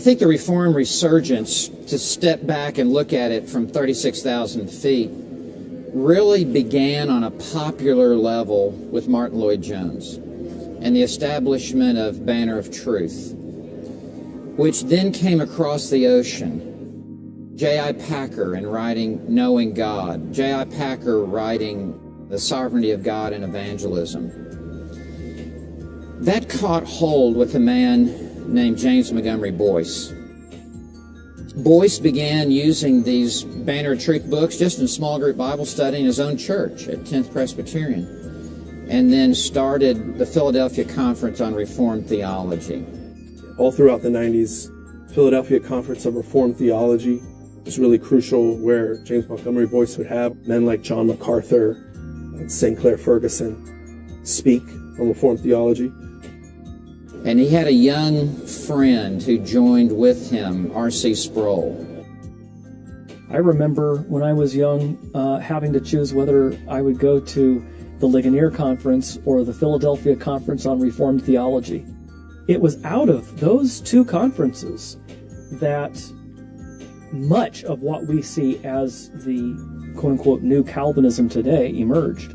think the Reformed resurgence, to step back and look at it from 36,000 feet, really began on a popular level with Martin Lloyd-Jones and the establishment of Banner of Truth, which then came across the ocean. J.I. Packer in writing Knowing God, J.I. Packer writing The Sovereignty of God in Evangelism. That caught hold with a man named James Montgomery Boyce. Boyce began using these Banner of Truth books just in small group Bible study in his own church at 10th Presbyterian, and then started the Philadelphia Conference on Reformed Theology. All throughout the 90s, Philadelphia Conference of Reformed Theology was really crucial, where James Montgomery Boyce would have men like John MacArthur and St. Clair Ferguson speak on Reformed theology. And he had a young friend who joined with him, R.C. Sproul. I remember when I was young having to choose whether I would go to the Ligonier Conference or the Philadelphia Conference on Reformed Theology. It was out of those two conferences that much of what we see as the quote-unquote new Calvinism today emerged.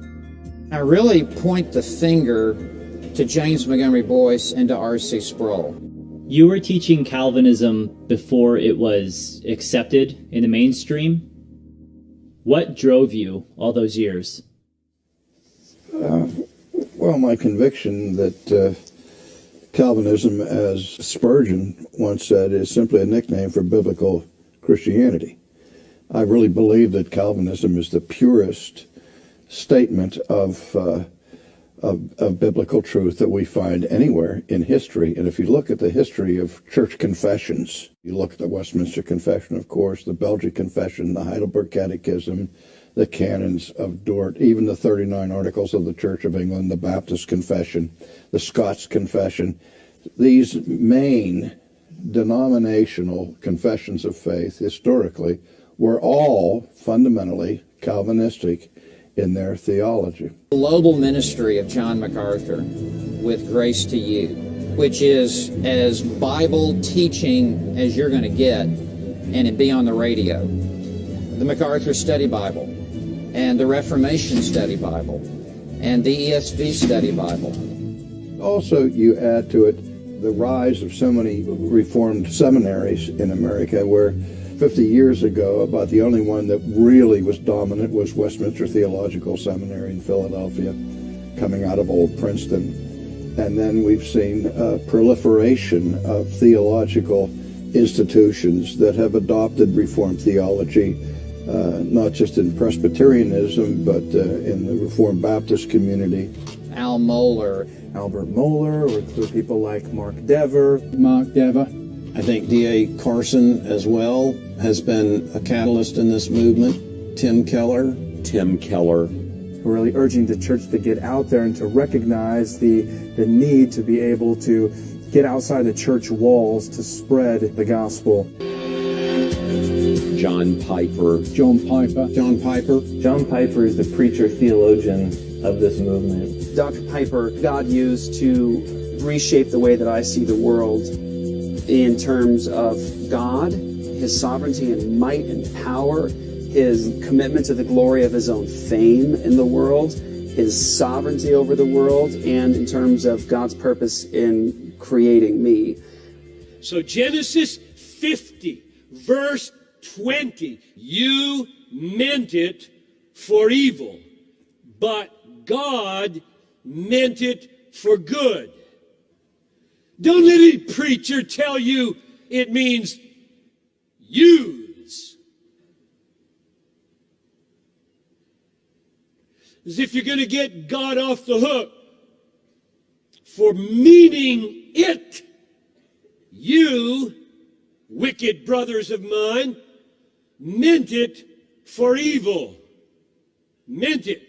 I really point the finger to James Montgomery Boyce and to R.C. Sproul. You were teaching Calvinism before it was accepted in the mainstream. What drove you all those years? Well, my conviction that Calvinism, as Spurgeon once said, is simply a nickname for biblical Christianity. I really believe that Calvinism is the purest statement of biblical truth that we find anywhere in history. And if you look at the history of church confessions, you look at the Westminster Confession, of course, the Belgic Confession, the Heidelberg Catechism, the canons of Dort, even the 39 Articles of the Church of England, the Baptist Confession, the Scots Confession, these main denominational confessions of faith historically were all fundamentally Calvinistic in their theology. Global ministry of John MacArthur with Grace to You, which is as Bible teaching as you're going to get, and it be on the radio. The MacArthur Study Bible, and the Reformation Study Bible, and the ESV Study Bible. Also, you add to it the rise of so many Reformed seminaries in America, where 50 years ago, about the only one that really was dominant was Westminster Theological Seminary in Philadelphia, coming out of Old Princeton. And then we've seen a proliferation of theological institutions that have adopted Reformed theology, not just in Presbyterianism, but in the Reformed Baptist community. Al Mohler. Albert Mohler, or through people like Mark Dever. I think D.A. Carson as well has been a catalyst in this movement. Tim Keller. We're really urging the church to get out there and to recognize the need to be able to get outside the church walls to spread the gospel. John Piper. John Piper is the preacher theologian of this movement. Dr. Piper, God used to reshape the way that I see the world in terms of God, His sovereignty and might and power, His commitment to the glory of His own fame in the world, His sovereignty over the world, and in terms of God's purpose in creating me. So Genesis 50, verse 20, you meant it for evil, but God meant it for good. Don't let any preacher tell you it means use. As if you're going to get God off the hook for meaning it. You, wicked brothers of mine, meant it for evil. Meant it.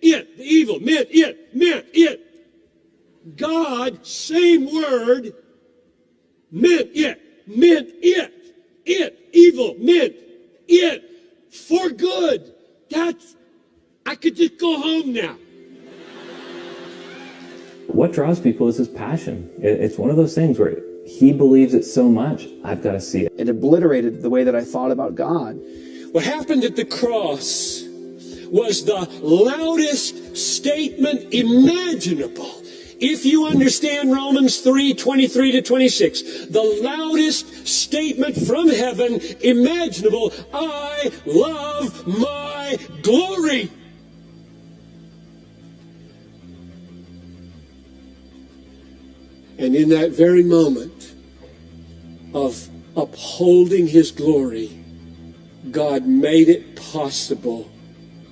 The evil, meant it. God, same word, meant it, evil, meant it, for good. I could just go home now. What draws people is his passion. It's one of those things where he believes it so much, I've got to see it. It obliterated the way that I thought about God. What happened at the cross was the loudest statement imaginable. If you understand Romans 3:23 to 26, the loudest statement from heaven imaginable, I love my glory. And in that very moment of upholding his glory, God made it possible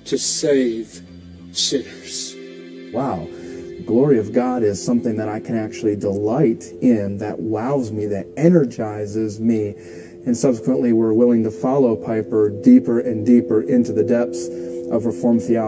to save sinners. Wow. The glory of God is something that I can actually delight in, that wows me, that energizes me. And subsequently, we're willing to follow Piper deeper and deeper into the depths of Reformed theology.